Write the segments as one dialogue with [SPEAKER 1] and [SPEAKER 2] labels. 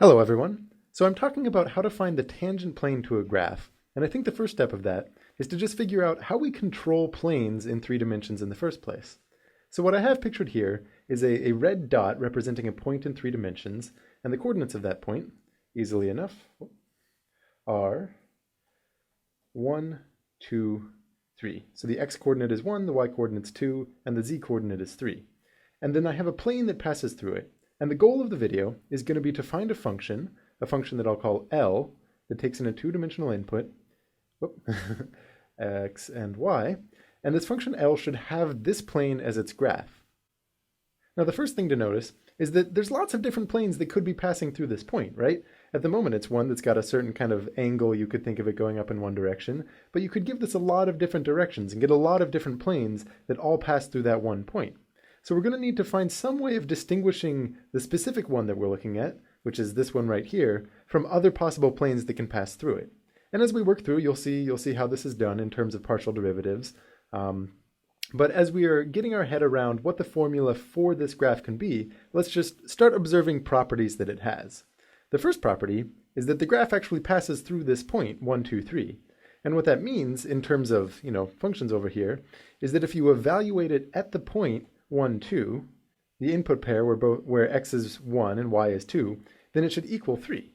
[SPEAKER 1] Hello everyone. So I'm talking about how to find the tangent plane to a graph, and I think the first step of that is to just figure out how we control planes in 3 dimensions in the first place. So what I have pictured here is a red dot representing a point in 3 dimensions, and the coordinates of that point, easily enough, are 1, 2, 3. So the x-coordinate is 1, the y-coordinate is 2, and the z-coordinate is 3. And then I have a plane that passes through it. And the goal of the video is going to be to find a function that I'll call L, that takes in a 2-dimensional input, x and y, and this function L should have this plane as its graph. Now the first thing to notice is that there's lots of different planes that could be passing through this point, right? At the moment it's one that's got a certain kind of angle. You could think of it going up in one direction, but you could give this a lot of different directions and get a lot of different planes that all pass through that one point. So we're going to need to find some way of distinguishing the specific one that we're looking at, which is this one right here, from other possible planes that can pass through it. And as we work through, you'll see how this is done in terms of partial derivatives. But as we are getting our head around what the formula for this graph can be, let's just start observing properties that it has. The first property is that the graph actually passes through this point, 1, 2, 3. And what that means in terms of functions over here is that if you evaluate it at the point 1, 2, the input pair where x is 1 and y is 2, then it should equal 3.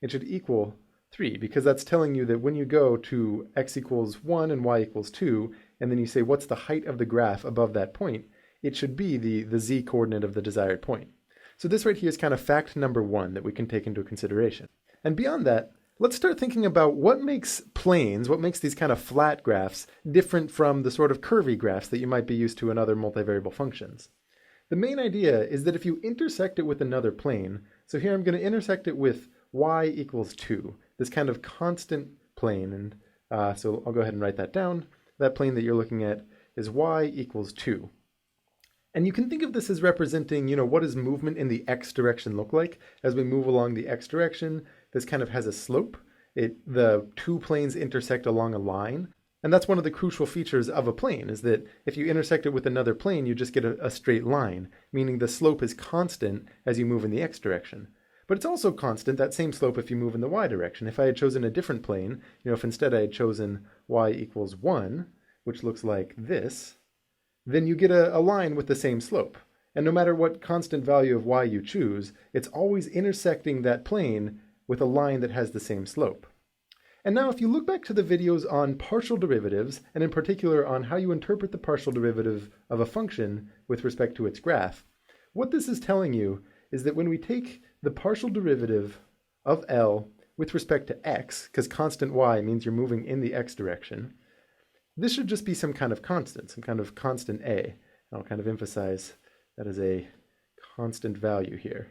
[SPEAKER 1] It should equal 3 because that's telling you that when you go to x equals 1 and y equals 2, and then you say what's the height of the graph above that point, it should be the z-coordinate of the desired point. So this right here is kind of fact number 1 that we can take into consideration. And beyond that, let's start thinking about what makes planes, what makes these kind of flat graphs different from the sort of curvy graphs that you might be used to in other multivariable functions. The main idea is that if you intersect it with another plane, so here I'm going to intersect it with y equals 2, this kind of constant plane, and so I'll go ahead and write that down. That plane that you're looking at is y equals 2. And you can think of this as representing, what does movement in the x direction look like? As we move along the x direction, this kind of has a slope. The two planes intersect along a line. And that's one of the crucial features of a plane, is that if you intersect it with another plane, you just get a straight line, meaning the slope is constant as you move in the x direction. But it's also constant, that same slope, if you move in the y direction. If I had chosen a different plane, if instead I had chosen y equals 1, which looks like this, then you get a line with the same slope. And no matter what constant value of y you choose, it's always intersecting that plane with a line that has the same slope. And now if you look back to the videos on partial derivatives, and in particular on how you interpret the partial derivative of a function with respect to its graph, what this is telling you is that when we take the partial derivative of L with respect to x, because constant y means you're moving in the x direction, this should just be some kind of constant a. I'll kind of emphasize that as a constant value here.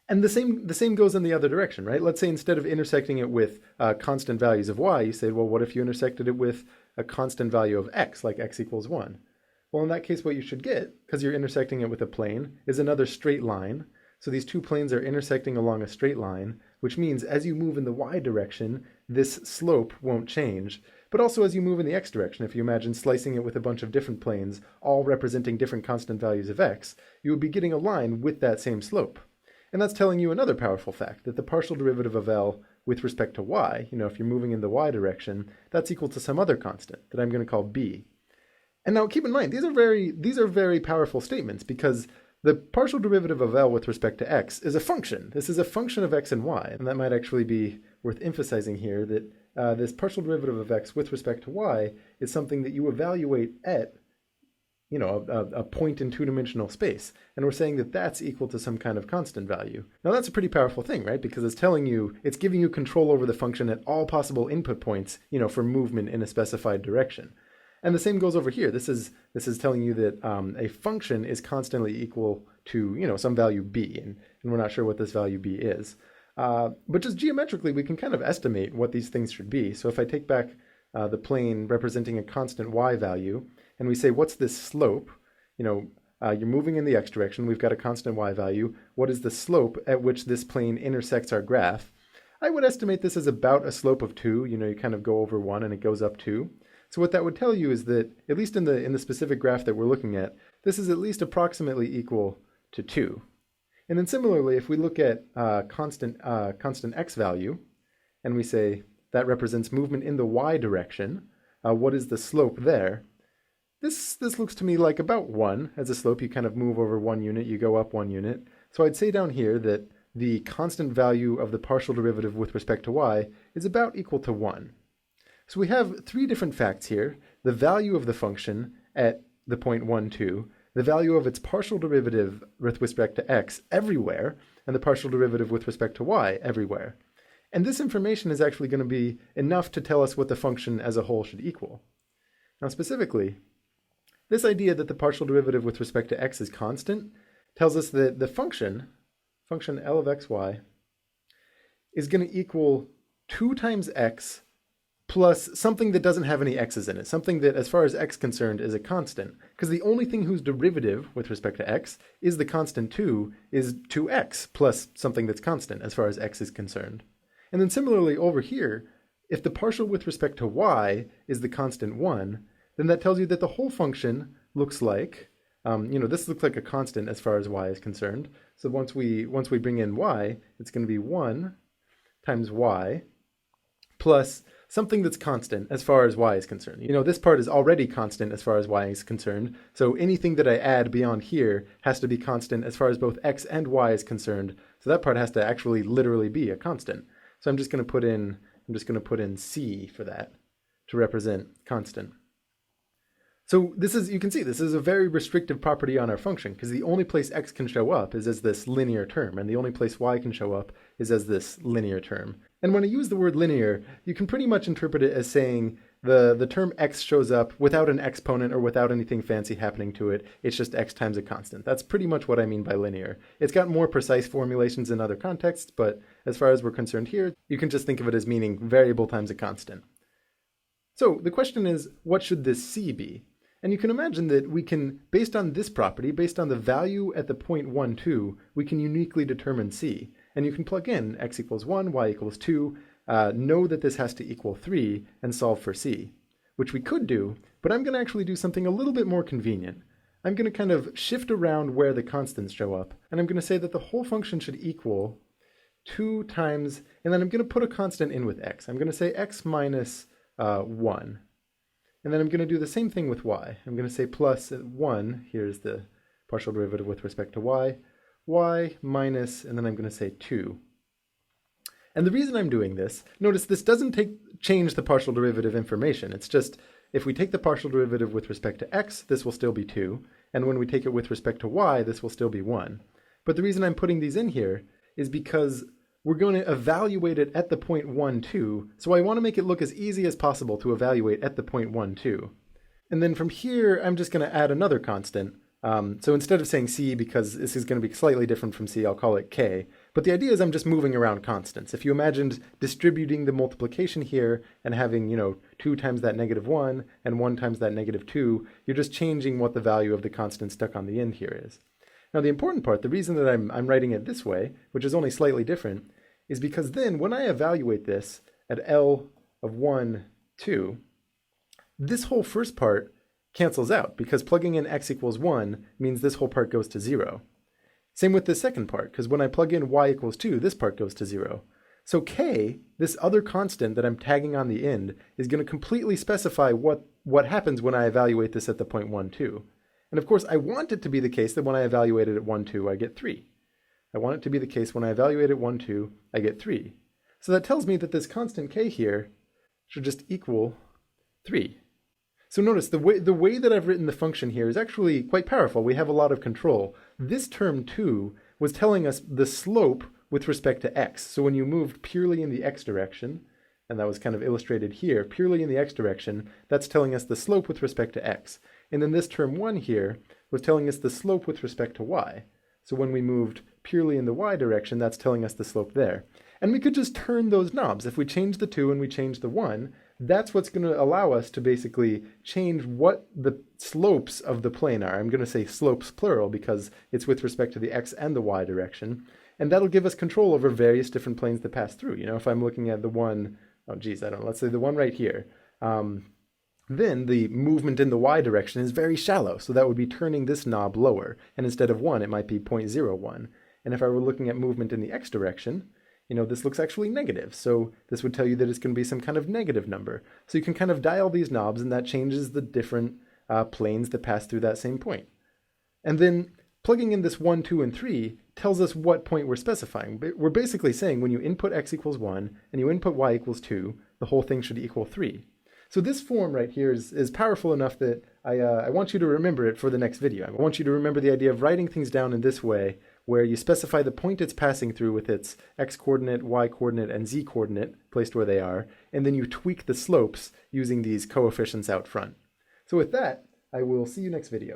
[SPEAKER 1] And the same goes in the other direction, right? Let's say instead of intersecting it with constant values of y, you say, well, what if you intersected it with a constant value of x, like x equals 1? Well, in that case, what you should get, because you're intersecting it with a plane, is another straight line. So these two planes are intersecting along a straight line, which means as you move in the y direction, this slope won't change. But also as you move in the x direction, if you imagine slicing it with a bunch of different planes, all representing different constant values of x, you would be getting a line with that same slope. And that's telling you another powerful fact, that the partial derivative of L with respect to y, if you're moving in the y direction, that's equal to some other constant that I'm going to call b. And now keep in mind, these are very powerful statements, because the partial derivative of L with respect to x is a function. This is a function of x and y, and that might actually be worth emphasizing here, that this partial derivative of x with respect to y is something that you evaluate at a point in 2-dimensional space. And we're saying that that's equal to some kind of constant value. Now that's a pretty powerful thing, right? Because it's giving you control over the function at all possible input points, for movement in a specified direction. And the same goes over here. This is telling you that a function is constantly equal to, some value b, and we're not sure what this value b is. But just geometrically, we can kind of estimate what these things should be. So if I take back the plane representing a constant y value, and we say, what's this slope? You're moving in the x direction. We've got a constant y value. What is the slope at which this plane intersects our graph? I would estimate this as about a slope of 2. You kind of go over 1 and it goes up 2. So what that would tell you is that, at least in the specific graph that we're looking at, this is at least approximately equal to 2. And then similarly, if we look at constant x value, and we say that represents movement in the y direction, what is the slope there? This looks to me like about 1 as a slope. You kind of move over 1 unit, you go up 1 unit. So I'd say down here that the constant value of the partial derivative with respect to y is about equal to 1. So we have 3 different facts here: the value of the function at the point 1, 2, the value of its partial derivative with respect to x everywhere, and the partial derivative with respect to y everywhere. And this information is actually going to be enough to tell us what the function as a whole should equal. Now specifically, this idea that the partial derivative with respect to x is constant tells us that the function L of xy, is going to equal 2 times x plus something that doesn't have any x's in it, something that, as far as x is concerned, is a constant. Because the only thing whose derivative with respect to x is the constant 2 is 2x plus something that's constant as far as x is concerned. And then similarly over here, if the partial with respect to y is the constant 1, then that tells you that the whole function looks like, this looks like a constant as far as y is concerned. So once we bring in y, it's going to be 1 times y plus something that's constant as far as y is concerned. This part is already constant as far as y is concerned, so anything that I add beyond here has to be constant as far as both x and y is concerned. So that part has to actually literally be a constant. So I'm just going to put in c for that to represent constant. So you can see this is a very restrictive property on our function, because the only place x can show up is as this linear term, and the only place y can show up is as this linear term. And when I use the word linear, you can pretty much interpret it as saying the term x shows up without an exponent or without anything fancy happening to it. It's just x times a constant. That's pretty much what I mean by linear. It's got more precise formulations in other contexts, but as far as we're concerned here, you can just think of it as meaning variable times a constant. So the question is, what should this c be? And you can imagine that we can, based on this property, based on the value at the point 1, 2, we can uniquely determine c. And you can plug in x equals 1, y equals 2, know that this has to equal 3, and solve for c, which we could do, but I'm going to actually do something a little bit more convenient. I'm going to kind of shift around where the constants show up, and I'm going to say that the whole function should equal 2 times, and then I'm going to put a constant in with x. I'm going to say x minus 1. And then I'm going to do the same thing with y. I'm going to say plus 1, here's the partial derivative with respect to y minus, and then I'm going to say 2. And the reason I'm doing this, notice this doesn't change the partial derivative information. It's just, if we take the partial derivative with respect to x, this will still be 2. And when we take it with respect to y, this will still be 1. But the reason I'm putting these in here is because we're going to evaluate it at the point 1, 2, so I want to make it look as easy as possible to evaluate at the point 1, 2. And then from here, I'm just going to add another constant. So instead of saying c, because this is going to be slightly different from c, I'll call it k. But the idea is I'm just moving around constants. If you imagined distributing the multiplication here and having, 2 times that negative 1 and 1 times that negative 2, you're just changing what the value of the constant stuck on the end here is. Now the important part, the reason that I'm writing it this way, which is only slightly different, is because then when I evaluate this at L of 1, 2, this whole first part cancels out, because plugging in x equals 1 means this whole part goes to 0. Same with the second part, because when I plug in y equals 2, this part goes to 0. So k, this other constant that I'm tagging on the end, is going to completely specify what happens when I evaluate this at the point 1, 2. And of course, I want it to be the case that when I evaluate it at 1, 2, I get 3. I want it to be the case when I evaluate at 1, 2, I get 3. So that tells me that this constant k here should just equal 3. So notice the way that I've written the function here is actually quite powerful. We have a lot of control. This term 2 was telling us the slope with respect to x. So when you moved purely in the x direction, and that was kind of illustrated here, purely in the x direction, that's telling us the slope with respect to x. And then this term 1 here was telling us the slope with respect to y. So when we moved purely in the y direction, that's telling us the slope there. And we could just turn those knobs. If we change the 2 and we change the 1, that's what's going to allow us to basically change what the slopes of the plane are. I'm going to say slopes plural because it's with respect to the x and the y direction. And that'll give us control over various different planes that pass through. If I'm looking at the one, let's say the one right here, then the movement in the y direction is very shallow. So that would be turning this knob lower. And instead of 1, it might be 0.01. And if I were looking at movement in the x direction, this looks actually negative. So this would tell you that it's going to be some kind of negative number. So you can kind of dial these knobs, and that changes the different planes that pass through that same point. And then plugging in this 1, 2, and 3 tells us what point we're specifying. We're basically saying when you input x equals 1 and you input y equals 2, the whole thing should equal 3. So this form right here is powerful enough that I want you to remember it for the next video. I want you to remember the idea of writing things down in this way, where you specify the point it's passing through with its x-coordinate, y-coordinate, and z-coordinate placed where they are, and then you tweak the slopes using these coefficients out front. So with that, I will see you next video.